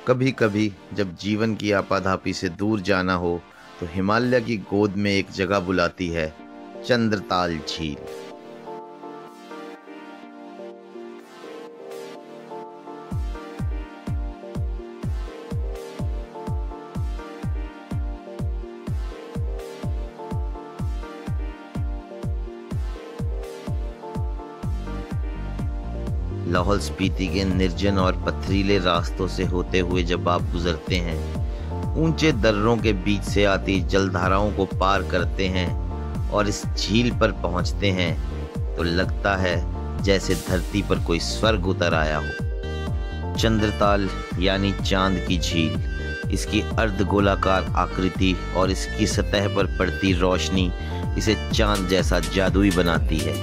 कभी कभी जब जीवन की आपाधापी से दूर जाना हो तो हिमालय की गोद में एक जगह बुलाती है, चंद्रताल झील। लाहौल स्पीति के निर्जन और पथरीले रास्तों से होते हुए जब आप गुजरते हैं, ऊंचे दर्रों के बीच से आती जलधाराओं को पार करते हैं और इस झील पर पहुंचते हैं तो लगता है जैसे धरती पर कोई स्वर्ग उतर आया हो। चंद्रताल यानी चांद की झील, इसकी अर्धगोलाकार आकृति और इसकी सतह पर पड़ती रोशनी इसे चांद जैसा जादुई बनाती है।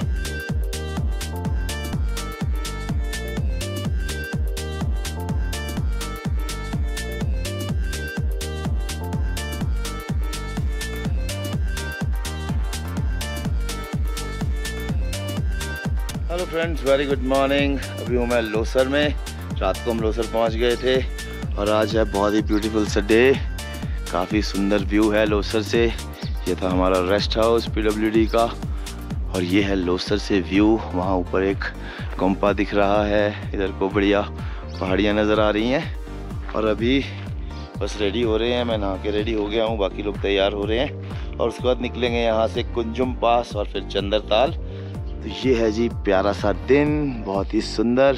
Hello friends, very good morning. अभी हूँ मैं लोसर में। रात को हम लोसर पहुँच गए थे और आज है बहुत ही ब्यूटीफुल सा डे। काफ़ी सुंदर व्यू है लोसर से। ये था हमारा रेस्ट हाउस पीडब्ल्यूडी का और ये है लोसर से व्यू। वहाँ ऊपर एक कंपा दिख रहा है, इधर को बढ़िया पहाड़ियाँ नज़र आ रही हैं। और अभी बस रेडी हो रहे हैं। मैं नहा के रेडी हो गया हूँ, बाकी लोग तैयार हो रहे हैं और उसके बाद निकलेंगे यहाँ से कुंजुम पास और फिर चंद्रताल। तो ये है जी प्यारा सा दिन, बहुत ही सुंदर।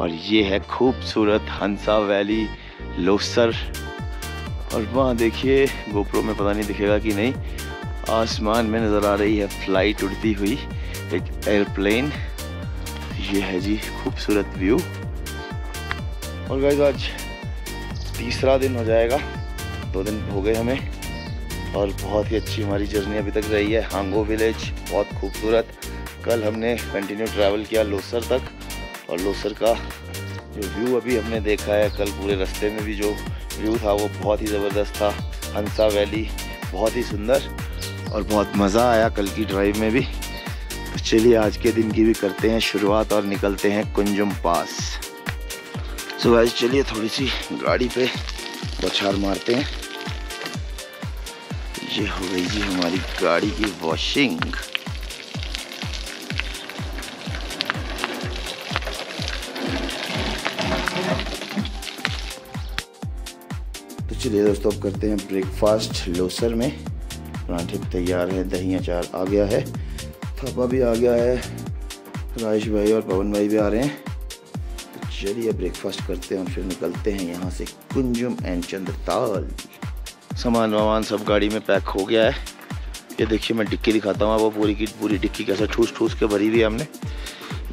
और ये है खूबसूरत हंसा वैली लोसर। और वहाँ देखिए, गोप्रो में पता नहीं दिखेगा कि नहीं, आसमान में नज़र आ रही है फ्लाइट उड़ती हुई, एक एयरप्लेन। ये है जी खूबसूरत व्यू। और गाइस आज तीसरा दिन हो जाएगा, 2 दिन हो गए हमें और बहुत ही अच्छी हमारी जर्नी अभी तक रही है। हांगो विलेज बहुत खूबसूरत। कल हमने कंटिन्यू ट्रैवल किया लोसर तक और लोसर का जो व्यू अभी हमने देखा है, कल पूरे रास्ते में भी जो व्यू था वो बहुत ही ज़बरदस्त था। हंसा वैली बहुत ही सुंदर और बहुत मज़ा आया कल की ड्राइव में भी। तो चलिए आज के दिन की भी करते हैं शुरुआत और निकलते हैं कुंजुम पास। सो गाइस चलिए थोड़ी सी गाड़ी पे बौछार मारते हैं। ये हो गई जी हमारी गाड़ी की वॉशिंग। तो चलिए दोस्तों अब करते हैं ब्रेकफास्ट लोसर में। पराठे तैयार है, दही अचार आ गया है, थापा भी आ गया है, राजेश भाई और पवन भाई भी आ रहे हैं। तो चलिए ब्रेकफास्ट करते हैं और फिर निकलते हैं यहाँ से कुंजुम एंड चंद्रताल। सामान वामान सब गाड़ी में पैक हो गया है। ये देखिए मैं डिक्की दिखाता हूँ आपको, पूरी की पूरी डिक्की कैसे ठूस ठूस के भरी हुई है हमने।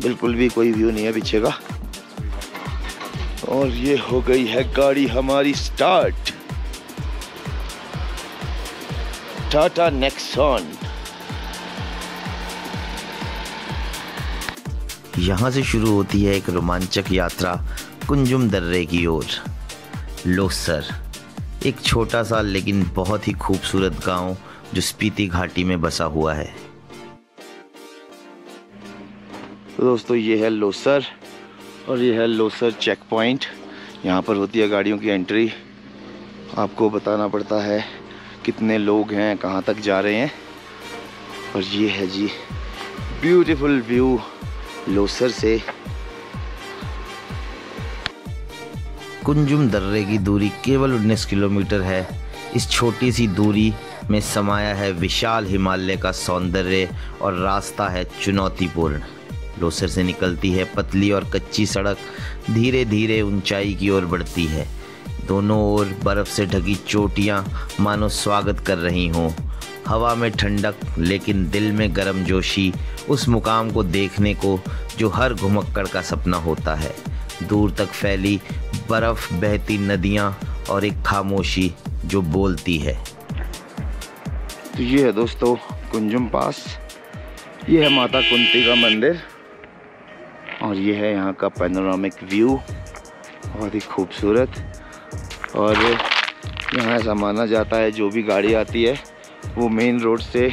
बिल्कुल भी कोई व्यू नहीं है पीछे का। और ये हो गई है गाड़ी हमारी स्टार्ट। टाटा नेक्सॉन। यहाँ से शुरू होती है एक रोमांचक यात्रा कुंजुम दर्रे की ओर। लोसर एक छोटा सा लेकिन बहुत ही खूबसूरत गांव जो स्पीति घाटी में बसा हुआ है। तो दोस्तों ये है लोसर और ये है लोसर चेक पॉइंट। यहाँ पर होती है गाड़ियों की एंट्री। आपको बताना पड़ता है कितने लोग हैं, कहाँ तक जा रहे हैं। और ये है जी ब्यूटीफुल व्यू लोसर से। कुंजुम दर्रे की दूरी केवल 19 किलोमीटर है। इस छोटी सी दूरी में समाया है विशाल हिमालय का सौंदर्य और रास्ता है चुनौतीपूर्ण। लोसर से निकलती है पतली और कच्ची सड़क, धीरे धीरे ऊंचाई की ओर बढ़ती है। दोनों ओर बर्फ से ढकी चोटियां मानो स्वागत कर रही हों। हवा में ठंडक लेकिन दिल में गर्मजोशी, उस मुकाम को देखने को जो हर घुमक्कड़ का सपना होता है। दूर तक फैली बर्फ, बहती नदियां और एक खामोशी जो बोलती है। तो ये है दोस्तों कुंजुम पास। ये है माता कुंती का मंदिर और ये है यहाँ का पैनोरामिक व्यू, बहुत ही खूबसूरत। और यहाँ ऐसा माना जाता है जो भी गाड़ी आती है वो मेन रोड से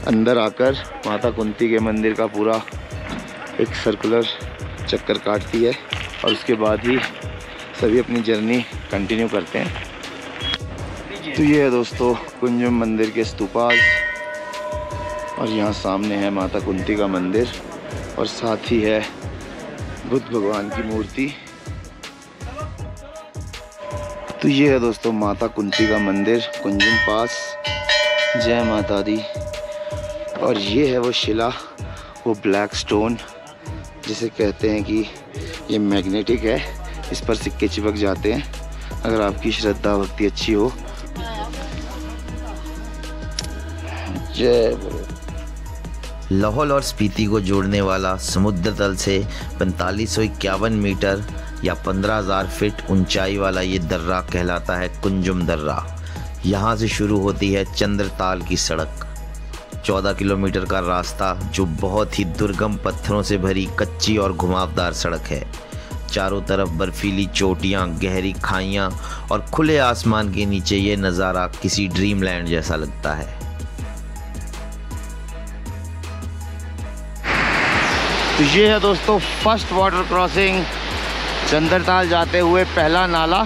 अंदर आकर माता कुंती के मंदिर का पूरा एक सर्कुलर चक्कर काटती है और उसके बाद ही सभी अपनी जर्नी कंटिन्यू करते हैं। तो ये है दोस्तों कुंजम मंदिर के स्तूपास, और यहाँ सामने है माता कुंती का मंदिर और साथ ही है बुद्ध भगवान की मूर्ति। तो ये है दोस्तों माता कुंती का मंदिर कुंजम पास। जय माता दी। और ये है वो शिला, वो ब्लैक स्टोन जिसे कहते हैं कि ये मैग्नेटिक है, इस पर सिक्के चिपक जाते हैं अगर आपकी श्रद्धा भक्ति अच्छी हो। जय। लाहौल और स्पीति को जोड़ने वाला समुद्र तल से 4551 मीटर या 15,000 फीट ऊंचाई वाला ये दर्रा कहलाता है कुंजम दर्रा। यहाँ से शुरू होती है चंद्रताल की सड़क, 14 किलोमीटर का रास्ता जो बहुत ही दुर्गम पत्थरों से भरी कच्ची और घुमावदार सड़क है। चारों तरफ बर्फीली चोटियाँ, गहरी खाइयाँ और खुले आसमान के नीचे ये नज़ारा किसी ड्रीमलैंड जैसा लगता है। तो ये है दोस्तों फर्स्ट वाटर क्रॉसिंग, चंद्रताल जाते हुए पहला नाला।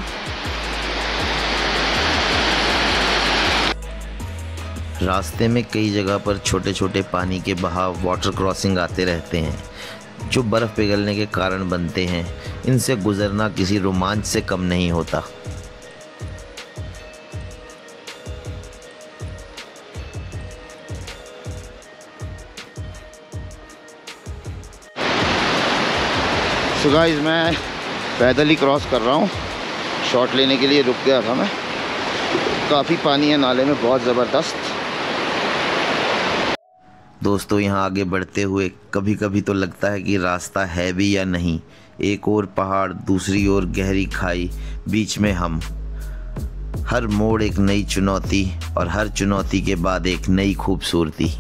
रास्ते में कई जगह पर छोटे छोटे पानी के बहाव वाटर क्रॉसिंग आते रहते हैं जो बर्फ़ पिघलने के कारण बनते हैं। इनसे गुजरना किसी रोमांच से कम नहीं होता। सो गाइस मैं पैदल ही क्रॉस कर रहा हूँ, शॉट लेने के लिए रुक गया था मैं। काफ़ी पानी है नाले में, बहुत ज़बरदस्त। दोस्तों यहाँ आगे बढ़ते हुए कभी कभी तो लगता है कि रास्ता है भी या नहीं। एक ओर पहाड़, दूसरी ओर गहरी खाई, बीच में हम। हर मोड़ एक नई चुनौती और हर चुनौती के बाद एक नई खूबसूरती।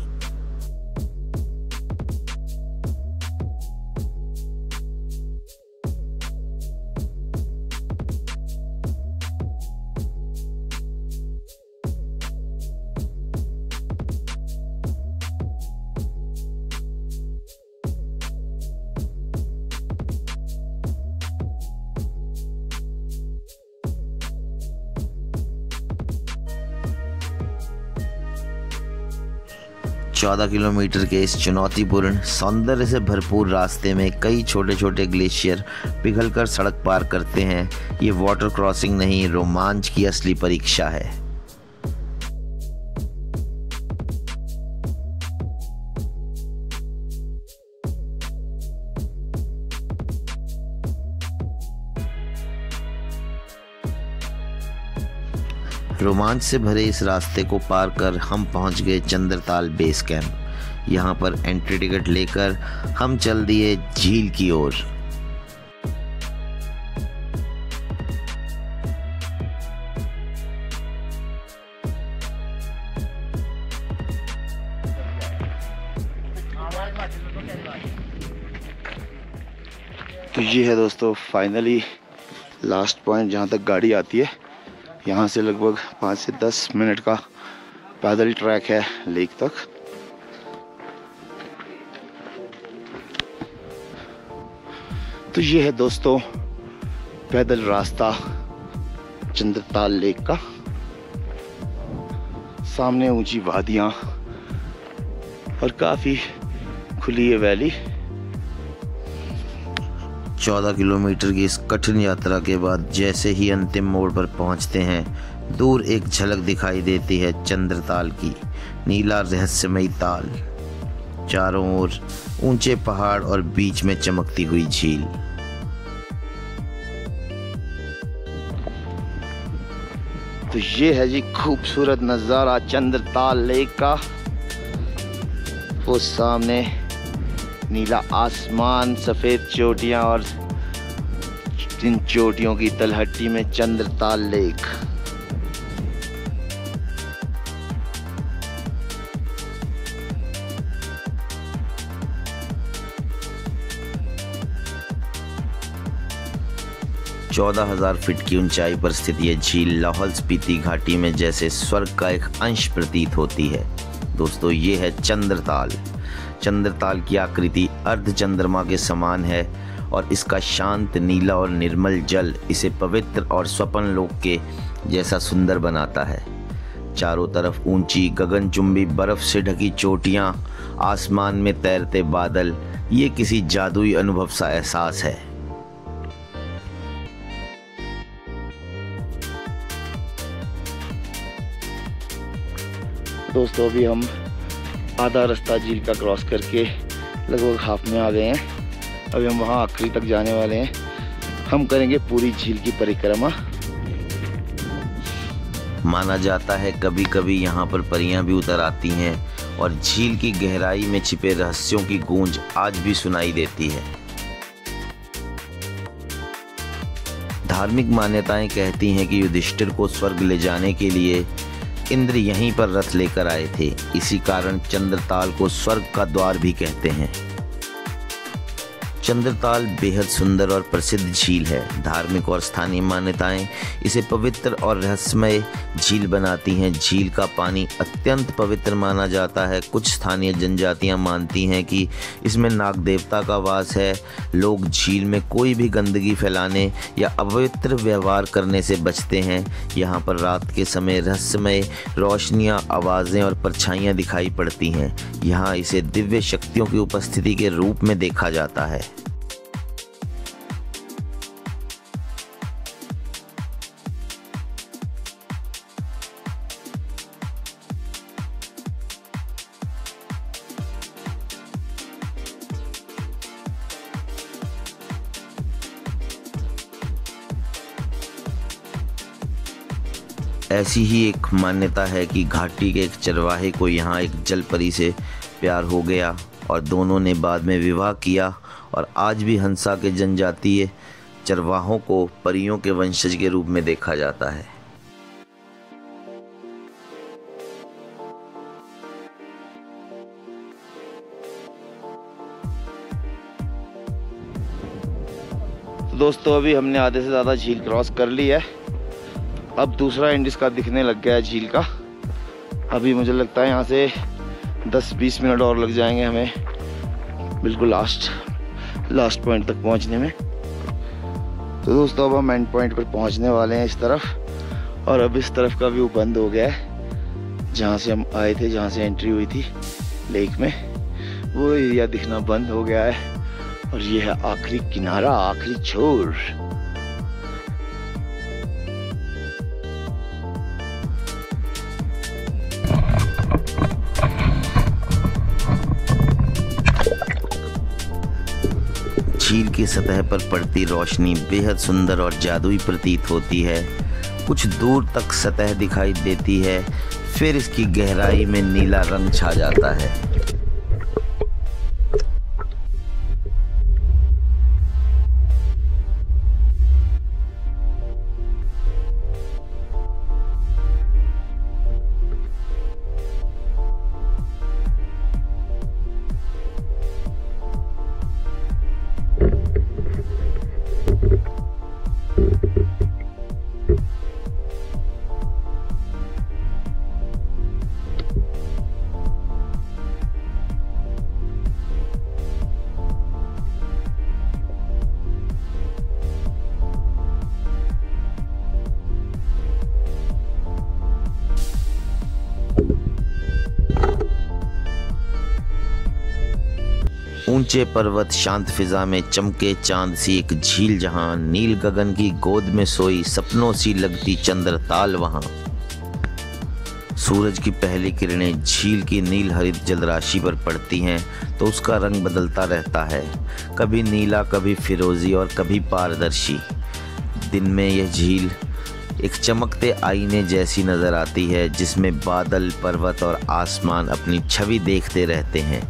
चौदह किलोमीटर के इस चुनौतीपूर्ण सौंदर्य से भरपूर रास्ते में कई छोटे छोटे ग्लेशियर पिघलकर सड़क पार करते हैं। ये वाटर क्रॉसिंग नहीं, रोमांच की असली परीक्षा है। रोमांच से भरे इस रास्ते को पार कर हम पहुंच गए चंद्रताल बेस कैंप। यहां पर एंट्री टिकट लेकर हम चल दिए झील की ओर। तो ये है दोस्तों फाइनली लास्ट पॉइंट जहाँ तक गाड़ी आती है। यहाँ से लगभग 5 से 10 मिनट का पैदल ट्रैक है लेक तक। तो ये है दोस्तों पैदल रास्ता चंद्रताल लेक का। सामने ऊंची वादियाँ और काफ़ी खुली है वैली। 14 किलोमीटर की इस कठिन यात्रा के बाद जैसे ही अंतिम मोड़ पर पहुंचते हैं, दूर एक झलक दिखाई देती है चंद्रताल की। नीला रहस्यमयी ताल, चारों ओर ऊंचे पहाड़ और बीच में चमकती हुई झील। तो ये है जी खूबसूरत नज़ारा चंद्रताल लेक का। वो सामने नीला आसमान, सफ़ेद चोटियाँ और इन चोटियों की तलहटी में चंद्रताल लेक। चौदह 14,000 फीट की ऊंचाई पर स्थित यह झील लाहौल स्पीति घाटी में जैसे स्वर्ग का एक अंश प्रतीत होती है। दोस्तों ये है चंद्रताल। चंद्रताल की आकृति अर्ध चंद्रमा के समान है और इसका शांत नीला और निर्मल जल इसे पवित्र और स्वप्न लोक के जैसा सुंदर बनाता है। चारों तरफ ऊंची गगनचुंबी बर्फ से ढकी चोटियां, आसमान में तैरते बादल, ये किसी जादुई अनुभव सा एहसास है। दोस्तों अभी हम आधा रास्ता झील का क्रॉस करके लगभग हाफ में आ गए हैं। अभी हम वहाँ आखिरी तक जाने वाले हैं। हम करेंगे पूरी झील की परिक्रमा। माना जाता है कभी कभी यहाँ पर परियां भी उतर आती हैं और झील की गहराई में छिपे रहस्यों की गूंज आज भी सुनाई देती है। धार्मिक मान्यताएं कहती हैं कि युधिष्ठिर को स्वर्ग ले जाने के लिए इंद्र यहीं पर रथ लेकर आए थे। इसी कारण चंद्रताल को स्वर्ग का द्वार भी कहते हैं। चंद्रताल बेहद सुंदर और प्रसिद्ध झील है। धार्मिक और स्थानीय मान्यताएं इसे पवित्र और रहस्यमय झील बनाती हैं। झील का पानी अत्यंत पवित्र माना जाता है। कुछ स्थानीय जनजातियां मानती हैं कि इसमें नाग देवता का वास है। लोग झील में कोई भी गंदगी फैलाने या अपवित्र व्यवहार करने से बचते हैं। यहाँ पर रात के समय रहस्यमय रोशनियाँ, आवाज़ें और परछाइयाँ दिखाई पड़ती हैं। यहाँ इसे दिव्य शक्तियों की उपस्थिति के रूप में देखा जाता है। ऐसी ही एक मान्यता है कि घाटी के एक चरवाहे को यहाँ एक जल परी से प्यार हो गया और दोनों ने बाद में विवाह किया और आज भी हंसा के जनजातीय चरवाहों को परियों के वंशज के रूप में देखा जाता है। दोस्तों अभी हमने आधे से ज़्यादा झील क्रॉस कर ली है। अब दूसरा एंड इसका दिखने लग गया है झील का। अभी मुझे लगता है यहाँ से 10-20 मिनट और लग जाएंगे हमें बिल्कुल लास्ट पॉइंट तक पहुँचने में। तो दोस्तों अब हम एंड पॉइंट पर पहुँचने वाले हैं इस तरफ। और अब इस तरफ का व्यू बंद हो गया है। जहाँ से हम आए थे, जहाँ से एंट्री हुई थी लेक में, वो एरिया दिखना बंद हो गया है। और ये है आखिरी किनारा, आखिरी छोर। झील की सतह पर पड़ती रोशनी बेहद सुंदर और जादुई प्रतीत होती है। कुछ दूर तक सतह दिखाई देती है, फिर इसकी गहराई में नीला रंग छा जाता है। ऊंचे पर्वत, शांत फिजा में चमके चांद सी एक झील जहां, नील गगन की गोद में सोई सपनों सी लगती चंद्रताल वहां। सूरज की पहली किरणें झील की नील हरित जलराशि पर पड़ती हैं तो उसका रंग बदलता रहता है, कभी नीला, कभी फिरोजी और कभी पारदर्शी। दिन में यह झील एक चमकते आईने जैसी नजर आती है जिसमें बादल, पर्वत और आसमान अपनी छवि देखते रहते हैं।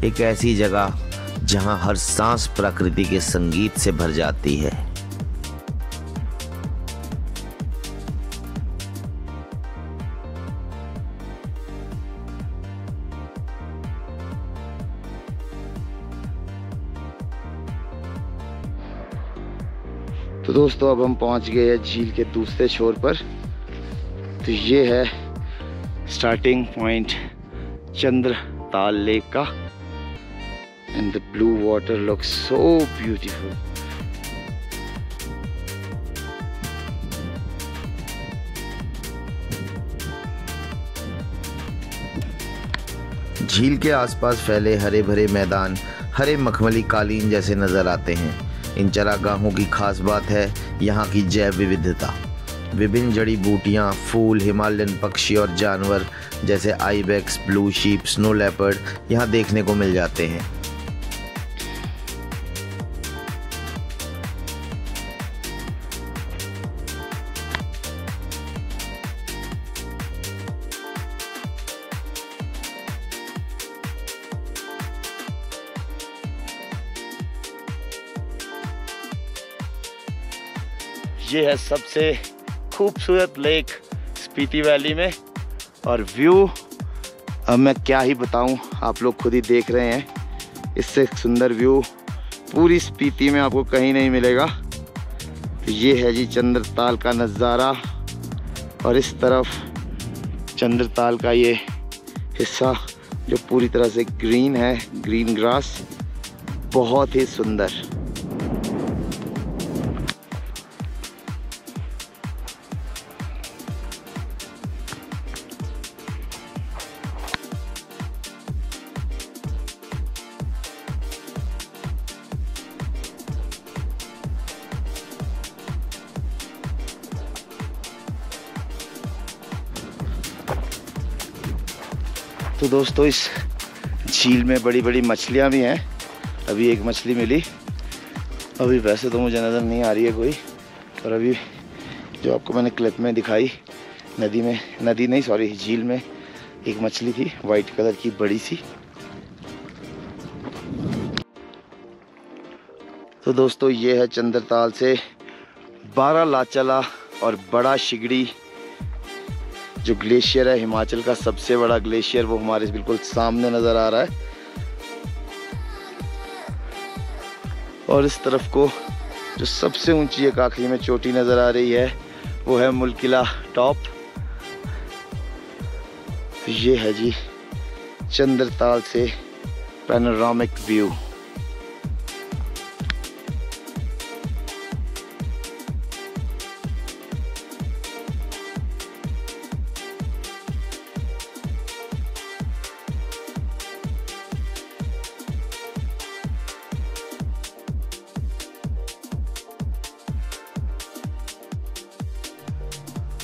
एक ऐसी जगह जहां हर सांस प्रकृति के संगीत से भर जाती है। तो दोस्तों अब हम पहुंच गए हैं झील के दूसरे छोर पर। तो ये है स्टार्टिंग पॉइंट चंद्रताल लेक का। and the blue water looks so beautiful. झील के आसपास फैले हरे भरे मैदान हरे मखमली कालीन जैसे नज़र आते हैं। इन चरागाहों की खास बात है यहाँ की जैव विविधता। विभिन्न जड़ी बूटियाँ, फूल, हिमालयन पक्षी और जानवर जैसे ibex, blue sheep, snow leopard यहाँ देखने को मिल जाते हैं। ये है सबसे खूबसूरत लेक स्पीति वैली में, और व्यू अब मैं क्या ही बताऊं, आप लोग खुद ही देख रहे हैं। इससे सुंदर व्यू पूरी स्पीति में आपको कहीं नहीं मिलेगा। तो ये है जी चंद्रताल का नज़ारा, और इस तरफ चंद्रताल का ये हिस्सा जो पूरी तरह से ग्रीन है, ग्रीन ग्रास, बहुत ही सुंदर। तो दोस्तों इस झील में बड़ी बड़ी मछलियाँ भी हैं। अभी एक मछली मिली, अभी वैसे तो मुझे नज़र नहीं आ रही है कोई, और अभी जो आपको मैंने क्लिप में दिखाई झील में एक मछली थी वाइट कलर की बड़ी सी। तो दोस्तों ये है चंद्रताल से 12 लाचला और बड़ा शिगड़ी जो ग्लेशियर है, हिमाचल का सबसे बड़ा ग्लेशियर, वो हमारे बिल्कुल सामने नज़र आ रहा है। और इस तरफ को जो सबसे ऊंची एक आखिरी में चोटी नज़र आ रही है वो है मुलकिला टॉप। ये है जी चंद्रताल से पैनोरामिक व्यू।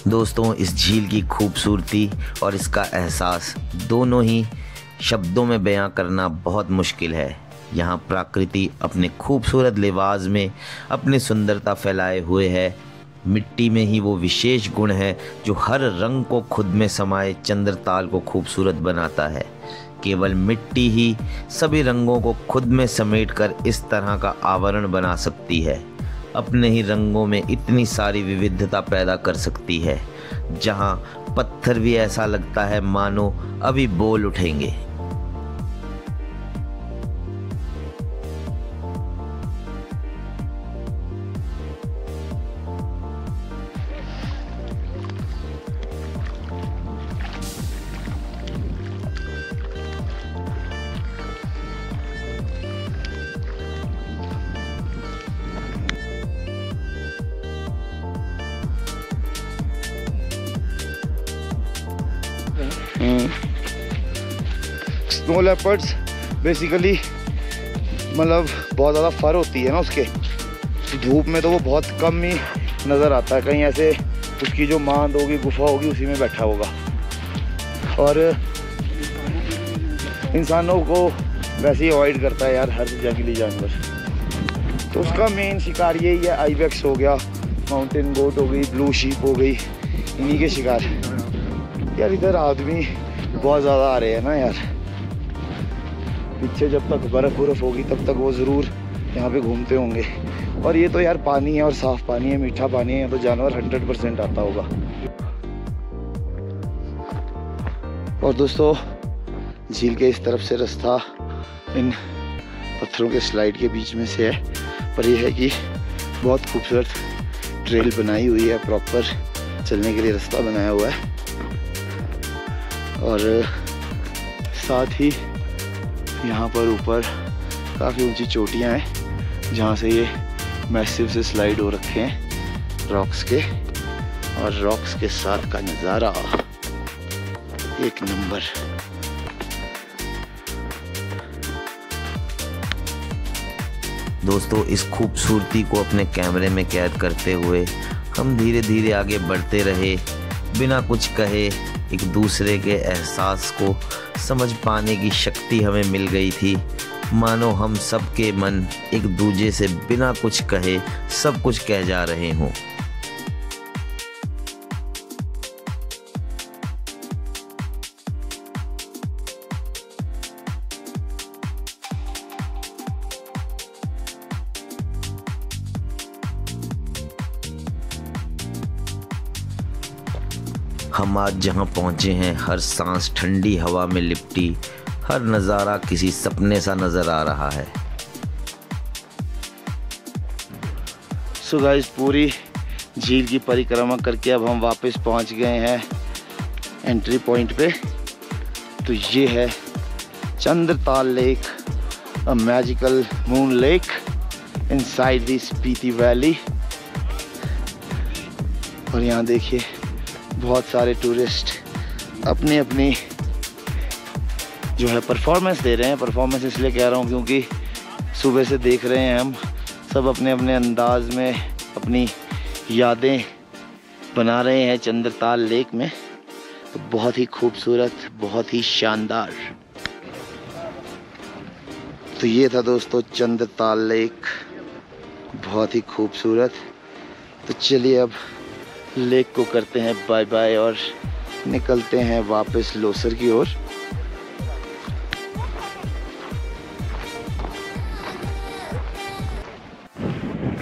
दोस्तों इस झील की खूबसूरती और इसका एहसास दोनों ही शब्दों में बयां करना बहुत मुश्किल है। यहाँ प्रकृति अपने खूबसूरत लिबास में अपनी सुंदरता फैलाए हुए है। मिट्टी में ही वो विशेष गुण है जो हर रंग को खुद में समाये चंद्रताल को खूबसूरत बनाता है। केवल मिट्टी ही सभी रंगों को खुद में समेटकर इस तरह का आवरण बना सकती है। अपने ही रंगों में इतनी सारी विविधता पैदा कर सकती है, जहां पत्थर भी ऐसा लगता है मानो अभी बोल उठेंगे। स्नो लेपर्ड्स बेसिकली मतलब बहुत ज़्यादा फर होती है ना उसके, तो धूप में तो वो बहुत कम ही नज़र आता है। कहीं ऐसे उसकी जो मांद होगी, गुफा होगी, उसी में बैठा होगा। और इंसानों को वैसे ही अवॉइड करता है यार हर जंगली जानवर। तो उसका मेन शिकार यही है, आइबेक्स हो गया, माउंटेन गोट हो गई, ब्लू शीप हो गई, इन्हीं के शिकार। यार इधर आदमी बहुत ज़्यादा आ रहे हैं ना यार। पीछे जब तक बर्फ़ होगी तब तक वो ज़रूर यहाँ पे घूमते होंगे। और ये तो यार पानी है, और साफ़ पानी है, मीठा पानी है, तो जानवर 100% आता होगा। और दोस्तों झील के इस तरफ से रास्ता इन पत्थरों के स्लाइड के बीच में से है, पर यह है कि बहुत खूबसूरत ट्रेल बनाई हुई है, प्रॉपर चलने के लिए रास्ता बनाया हुआ है। और साथ ही यहाँ पर ऊपर काफ़ी ऊंची चोटियाँ हैं जहाँ से ये मैसिव से स्लाइड हो रखे हैं रॉक्स के, और रॉक्स के साथ का नज़ारा एक नंबर। दोस्तों, इस खूबसूरती को अपने कैमरे में कैद करते हुए हम धीरे धीरे आगे बढ़ते रहे। बिना कुछ कहे एक दूसरे के एहसास को समझ पाने की शक्ति हमें मिल गई थी, मानो हम सबके मन एक दूसरे से बिना कुछ कहे सब कुछ कह जा रहे हों। हम आज जहाँ पहुँचे हैं, हर सांस ठंडी हवा में लिपटी, हर नज़ारा किसी सपने सा नज़र आ रहा है। सो गाइस, पूरी झील की परिक्रमा करके अब हम वापस पहुँच गए हैं एंट्री पॉइंट पे। तो ये है Chandratal lake, a magical moon lake inside the Spiti valley. और यहाँ देखिए बहुत सारे टूरिस्ट अपनी अपनी जो है परफॉर्मेंस दे रहे हैं। परफॉर्मेंस इसलिए कह रहा हूँ क्योंकि सुबह से देख रहे हैं हम सब अपने अपने अंदाज में अपनी यादें बना रहे हैं चंद्रताल लेक में। तो बहुत ही खूबसूरत, बहुत ही शानदार। तो ये था दोस्तों चंद्रताल लेक, बहुत ही खूबसूरत। तो चलिए अब लेक को करते हैं बाय बाय और निकलते हैं वापस लोसर की ओर।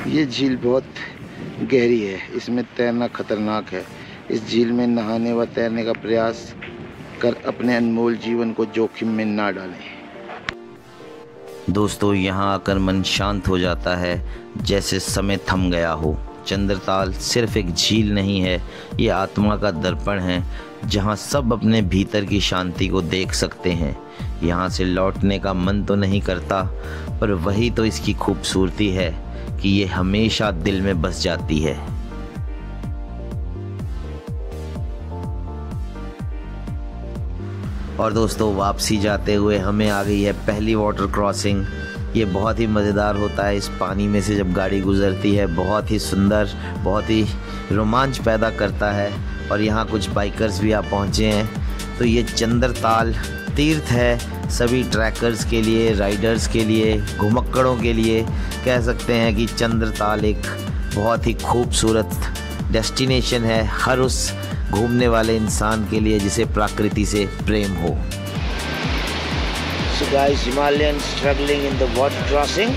ये झील बहुत गहरी है, इसमें तैरना खतरनाक है। इस झील में नहाने व तैरने का प्रयास कर अपने अनमोल जीवन को जोखिम में ना डालें। दोस्तों, यहाँ आकर मन शांत हो जाता है, जैसे समय थम गया हो। चंद्रताल सिर्फ एक झील नहीं है, ये आत्मा का दर्पण है जहाँ सब अपने भीतर की शांति को देख सकते हैं। यहाँ से लौटने का मन तो नहीं करता, पर वही तो इसकी खूबसूरती है कि ये हमेशा दिल में बस जाती है। और दोस्तों, वापसी जाते हुए हमें आ गई है पहली वाटर क्रॉसिंग। ये बहुत ही मज़ेदार होता है, इस पानी में से जब गाड़ी गुजरती है बहुत ही सुंदर, बहुत ही रोमांच पैदा करता है। और यहाँ कुछ बाइकर्स भी आ पहुँचे हैं। तो ये चंद्रताल तीर्थ है सभी ट्रैकर्स के लिए, राइडर्स के लिए, घुमक्कड़ों के लिए। कह सकते हैं कि चंद्रताल एक बहुत ही खूबसूरत डेस्टिनेशन है हर उस घूमने वाले इंसान के लिए जिसे प्रकृति से प्रेम हो। So guys, Himalayan struggling in the water crossing.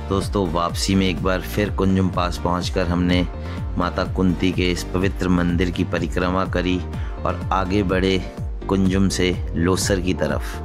दोस्तों, वापसी में एक बार फिर कुंजुम पास पहुंचकर हमने माता कुंती के इस पवित्र मंदिर की परिक्रमा करी और आगे बढ़े कुंजुम से लोसर की तरफ।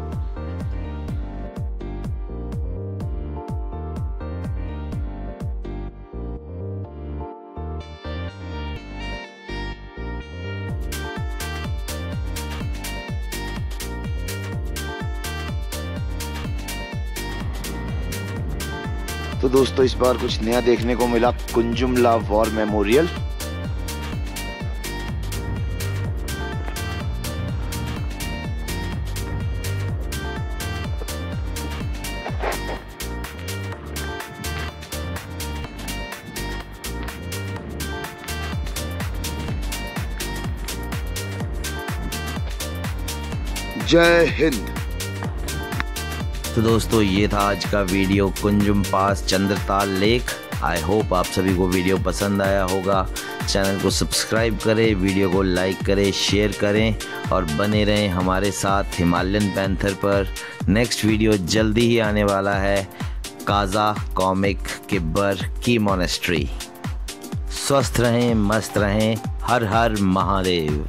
तो दोस्तों, इस बार कुछ नया देखने को मिला, कुंजुमला वॉर मेमोरियल। जय हिंद। तो दोस्तों, ये था आज का video Kunzum pass Chandratal lake. I hope आप सभी को वीडियो पसंद आया होगा। चैनल को सब्सक्राइब करें, वीडियो को लाइक करें, शेयर करें और बने रहें हमारे साथ हिमालयन पैंथर पर। नेक्स्ट वीडियो जल्दी ही आने वाला है काजा कॉमिक किब्बर की मोनेस्ट्री। स्वस्थ रहें, मस्त रहें। हर हर महादेव।